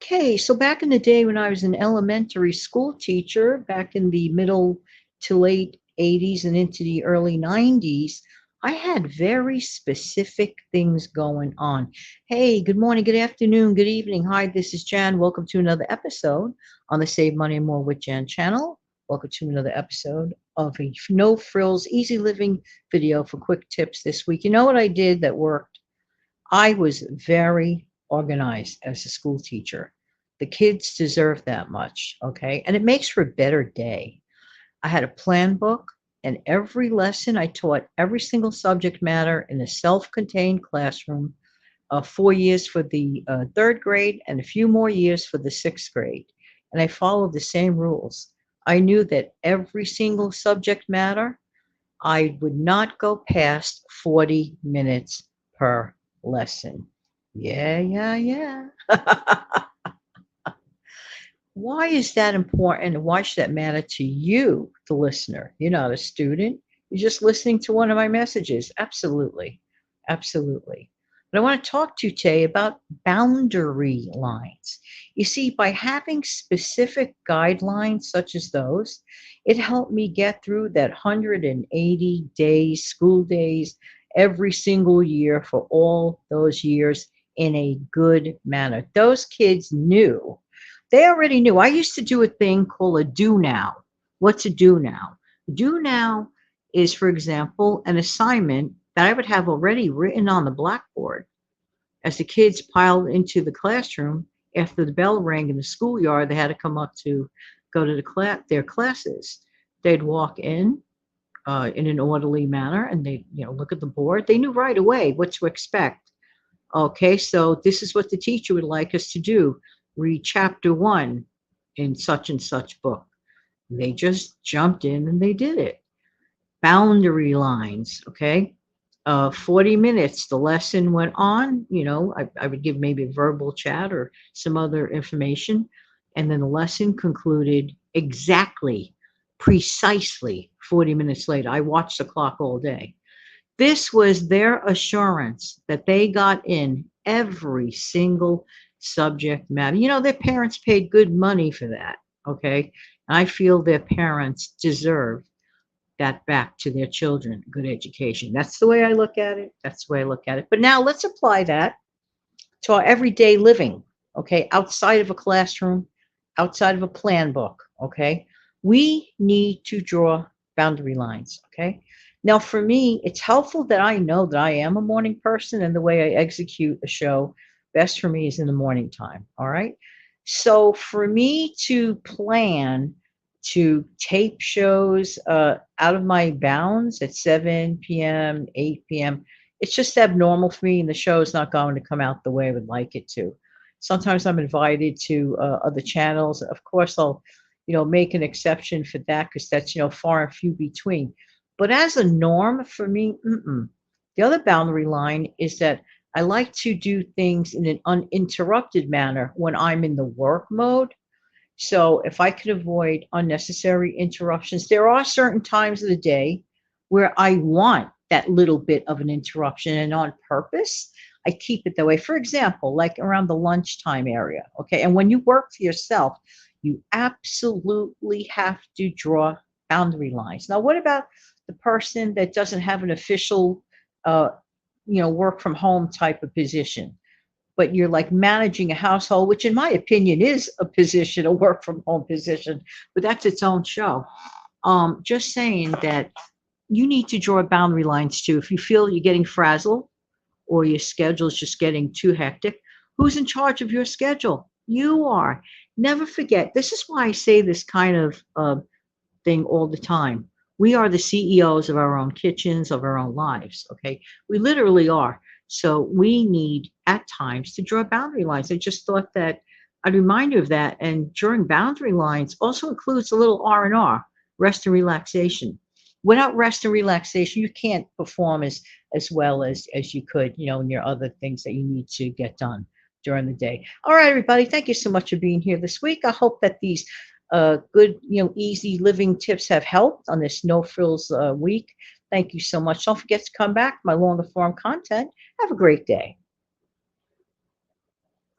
Okay, so back in the day when I was an elementary school teacher, back in the middle to late 80s and into the early 90s, I had very specific things going on. Hey, good morning, good afternoon, good evening. Hi, this is Jan. Welcome to another episode on the Save Money and More with Jan channel. Welcome to another episode of a No Frills Easy Living video for quick tips this week. You know what I did that worked? I was very organized as a school teacher. The kids deserve that much, okay? And it makes for a better day. I had a plan book, and every lesson I taught every single subject matter in a self contained classroom, 4 years for the third grade and a few more years for the sixth grade. And I followed the same rules. I knew that every single subject matter, I would not go past 40 minutes per lesson. Yeah, yeah, yeah. Why is that important? And why should that matter to you, the listener? You're not a student. You're just listening to one of my messages. Absolutely. Absolutely. But I want to talk to you today about boundary lines. You see, by having specific guidelines such as those, it helped me get through that 180 days, school days, every single year for all those years in a good manner. Those kids knew, they already knew. I used to do a thing called a do now. What to do now? Do now is, for example, an assignment that I would have already written on the blackboard as the kids piled into the classroom after the bell rang in the schoolyard. They had to come up to go to their classes. They'd walk in an orderly manner, and they look at the board. They knew right away what to expect. Okay, so this is what the teacher would like us to do. Read chapter one in such and such book. They just jumped in and they did it. Boundary lines, okay? 40 minutes, the lesson went on. I would give maybe a verbal chat or some other information. And then the lesson concluded exactly, precisely 40 minutes later. I watched the clock all day. This was their assurance that they got in every single subject matter. Their parents paid good money for that, okay? I feel their parents deserve that back to their children, good education. That's the way I look at it. That's the way I look at it. But now let's apply that to our everyday living, okay? Outside of a classroom, outside of a plan book, okay? We need to draw boundary lines, okay? Now, for me, it's helpful that I know that I am a morning person, and the way I execute a show best for me is in the morning time, all right? So for me to plan to tape shows out of my bounds at 7 p.m., 8 p.m., it's just abnormal for me, and the show is not going to come out the way I would like it to. Sometimes I'm invited to other channels. Of course, I'll, make an exception for that because that's, far and few between. But as a norm for me, mm-mm. The other boundary line is that I like to do things in an uninterrupted manner when I'm in the work mode. So if I could avoid unnecessary interruptions, there are certain times of the day where I want that little bit of an interruption, and on purpose, I keep it that way. For example, like around the lunchtime area. Okay. And when you work for yourself, you absolutely have to draw boundary lines. Now, what about the person that doesn't have an official, uh, work from home type of position? But you're like managing a household, which in my opinion is a position, a work from home position, but that's its own show. Just saying that you need to draw boundary lines too. If you feel you're getting frazzled or your schedule is just getting too hectic, who's in charge of your schedule? You are. Never forget. This is why I say this kind of thing all the time. We are the CEOs of our own kitchens, of our own lives. Okay. We literally are. So we need at times to draw boundary lines. I just thought that I'd remind you of that. And drawing boundary lines also includes a little R&R, rest and relaxation. Without rest and relaxation, you can't perform as well as you could, in your other things that you need to get done during the day. All right, everybody. Thank you so much for being here this week. I hope that these good, easy living tips have helped on this no frills week. Thank you so much. Don't forget to come back. My longer form content. Have a great day.